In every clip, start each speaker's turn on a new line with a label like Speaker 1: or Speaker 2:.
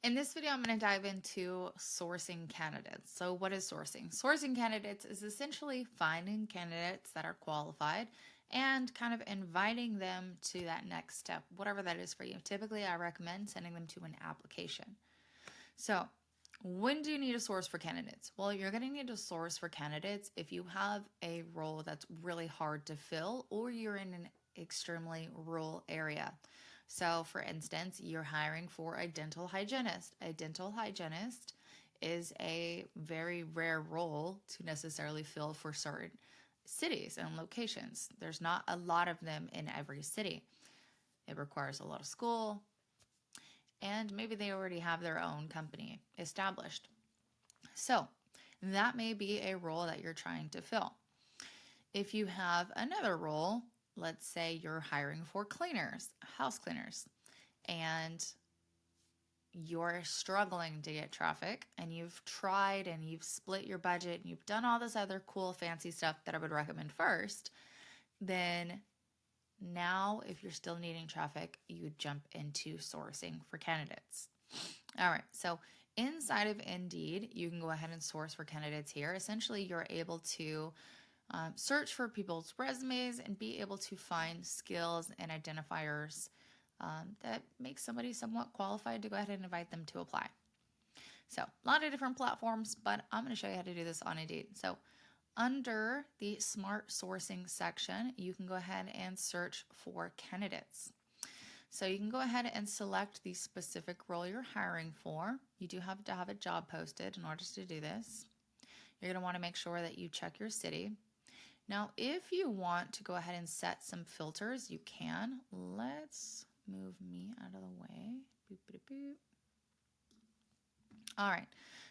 Speaker 1: In this video, I'm going to dive into sourcing candidates. So what is sourcing? Sourcing candidates is essentially finding candidates that are qualified and kind of inviting them to that next step, whatever that is for you. Typically, I recommend sending them to an application. So when do you need a source for candidates? Well, you're going to need a source for candidates if you have a role that's really hard to fill or you're in an extremely rural area. So, for instance, you're hiring for a dental hygienist. A dental hygienist is a very rare role to necessarily fill for certain cities and locations. There's not a lot of them in every city. It requires a lot of school, and maybe they already have their own company established. So, that may be a role that you're trying to fill. If you have another role, let's say you're hiring for cleaners, house cleaners, and you're struggling to get traffic and you've tried and you've split your budget and you've done all this other cool fancy stuff that I would recommend first, then now if you're still needing traffic, you jump into sourcing for candidates. All right, so inside of Indeed, you can go ahead and source for candidates here. Essentially, you're able to search for people's resumes and be able to find skills and identifiers that make somebody somewhat qualified to go ahead and invite them to apply. So, a lot of different platforms, but I'm going to show you how to do this on Indeed. So, under the Smart Sourcing section, you can go ahead and search for candidates. So you can go ahead and select the specific role you're hiring for. You do have to have a job posted in order to do this. You're going to want to make sure that you check your city. Now, if you want to go ahead and set some filters, you can. Let's move me out of the way. Boop, boop, boop. All right.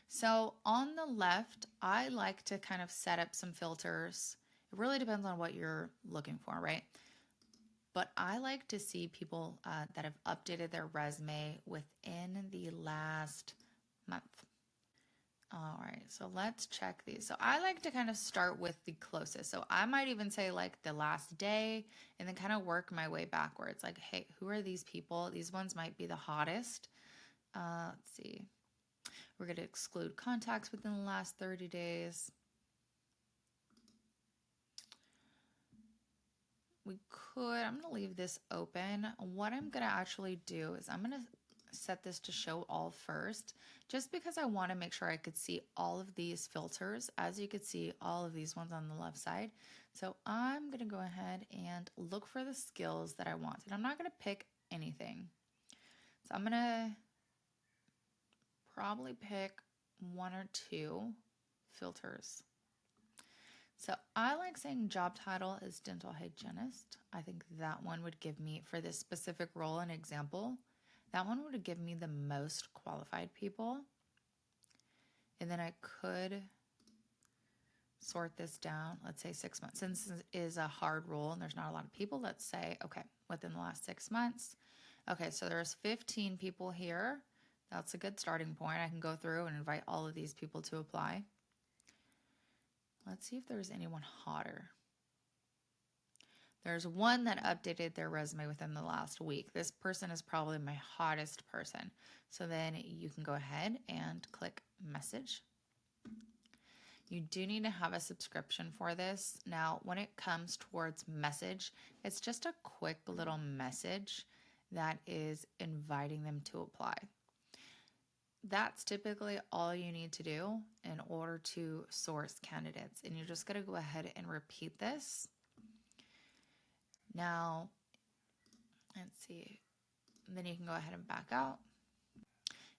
Speaker 1: So on the left, I like to kind of set up some filters. It really depends on what you're looking for, right? But I like to see people that have updated their resume within the last month. All right, so let's check these. So I like to kind of start with the closest. So I might even say like the last day and then kind of work my way backwards. Like, hey, who are these people? These ones might be the hottest. Let's see. We're going to exclude contacts within the last 30 days. I'm going to leave this open. What I'm going to actually do is I'm going to set this to show all first, just because I want to make sure I could see all of these filters. As you could see, all of these ones on the left side. So I'm going to go ahead and look for the skills that I want. And I'm not going to pick anything. So I'm going to probably pick one or two filters. So I like saying job title is dental hygienist. I think that one would give me, for this specific role an example, that one would give me the most qualified people. And then I could sort this down, let's say 6 months. Since this is a hard role and there's not a lot of people, let's say, okay, within the last 6 months. Okay, so there's 15 people here. That's a good starting point. I can go through and invite all of these people to apply. Let's see if there's anyone hotter. There's one that updated their resume within the last week. This person is probably my hottest person. So then you can go ahead and click message. You do need to have a subscription for this. Now, when it comes towards message, it's just a quick little message that is inviting them to apply. That's typically all you need to do in order to source candidates. And you're just going to go ahead and repeat this. Now, let's see. Then you can go ahead and back out.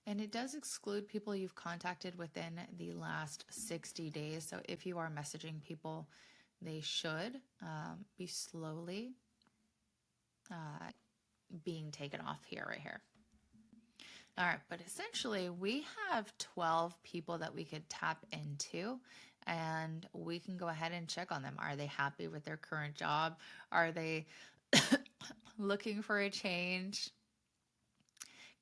Speaker 1: And it does exclude people you've contacted within the last 60 days. So if you are messaging people, they should be slowly being taken off here, right here. All right, but essentially we have 12 people that we could tap into, and we can go ahead and check on them. Are they happy with their current job? Are they looking for a change?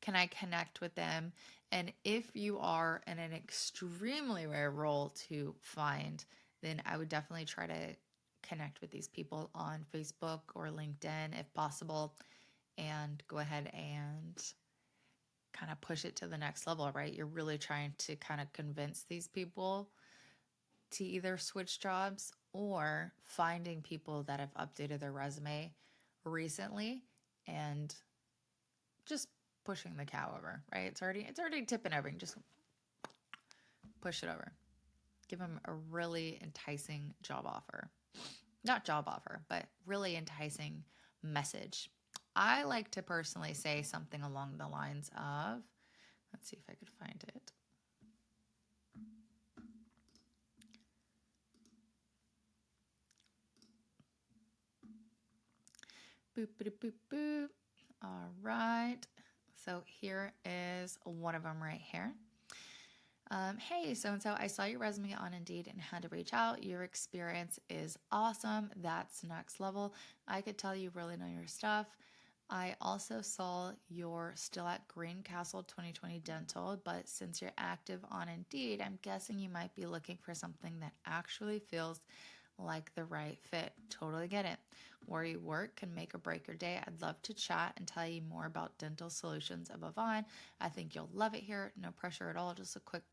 Speaker 1: Can I connect with them? And if you are in an extremely rare role to find, then I would definitely try to connect with these people on Facebook or LinkedIn if possible, and go ahead and kind of push it to the next level, right? You're really trying to kind of convince these people to either switch jobs or finding people that have updated their resume recently and just pushing the cow over, right? It's already tipping over. Just push it over. Give them a really enticing job offer. Not job offer, but really enticing message. I like to personally say something along the lines of, let's see if I could find it. Boop, boop, boop, boop. All right. So here is one of them right here. Hey, so and so, I saw your resume on Indeed and had to reach out. Your experience is awesome. That's next level. I could tell you really know your stuff. I also saw you're still at Greencastle 2020 Dental, but since you're active on Indeed, I'm guessing you might be looking for something that actually feels like the right fit. Totally get it. Where you work can make or break your day. I'd love to chat and tell you more about Dental Solutions of Avon. I think you'll love it here. No pressure at all. Just a quick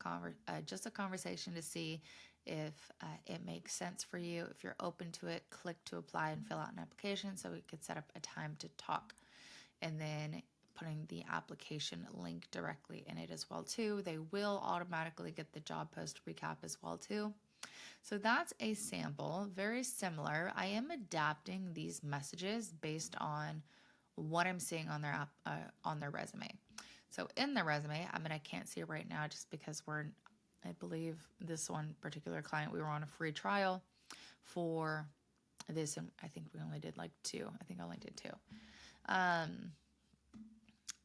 Speaker 1: just a conversation to see if it makes sense for you. If you're open to it, click to apply and fill out an application so we could set up a time to talk. And then putting the application link directly in it as well too. They will automatically get the job post recap as well too. So that's a sample, very similar. I am adapting these messages based on what I'm seeing on their resume. So in the resume, I can't see it right now just because I believe this one particular client, we were on a free trial for this, and I think we only did like two. I think I only did two.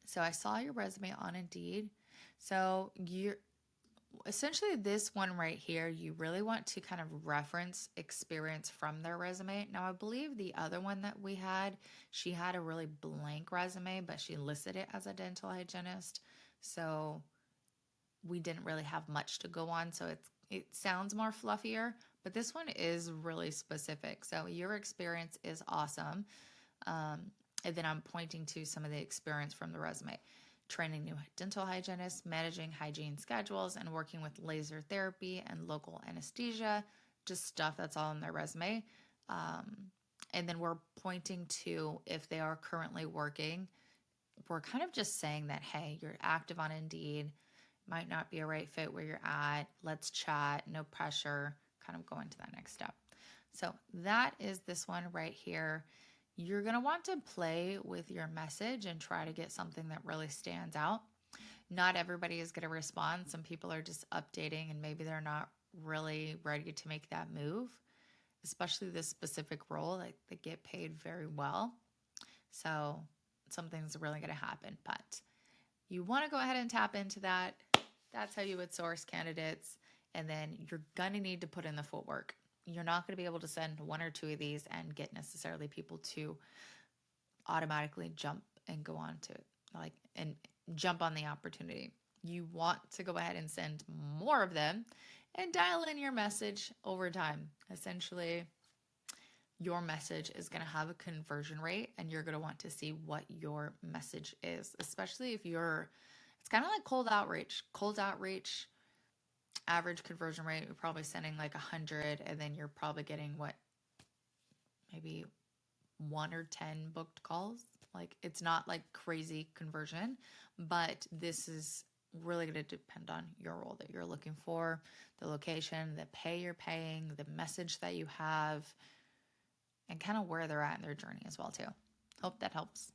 Speaker 1: So I saw your resume on Indeed. So you're essentially this one right here, you really want to kind of reference experience from their resume. Now, I believe the other one that we had, she had a really blank resume, but she listed it as a dental hygienist. So we didn't really have much to go on. So it sounds more fluffier, but this one is really specific. So your experience is awesome. And then I'm pointing to some of the experience from the resume. Training new dental hygienists, managing hygiene schedules, and working with laser therapy and local anesthesia, just stuff that's all in their resume. And then we're pointing to if they are currently working, we're kind of just saying that, hey, you're active on Indeed, might not be a right fit where you're at. Let's chat, no pressure, kind of going to that next step. So that is this one right here. You're going to want to play with your message and try to get something that really stands out. Not everybody is going to respond. Some people are just updating and maybe they're not really ready to make that move, especially this specific role. Like they get paid very well. So something's really going to happen, but you want to go ahead and tap into that. That's how you would source candidates. And then you're going to need to put in the footwork. You're not going to be able to send one or two of these and get necessarily people to automatically jump and go on to it, and jump on the opportunity. You want to go ahead and send more of them and dial in your message over time. Essentially, your message is going to have a conversion rate and you're going to want to see what your message is, especially if it's kind of like cold outreach. Cold outreach, average conversion rate, you're probably sending like 100 and then you're probably getting maybe 1 or 10 booked calls. Like it's not like crazy conversion, but this is really going to depend on your role that you're looking for, the location, the pay you're paying, the message that you have, and kind of where they're at in their journey as well too. Hope that helps.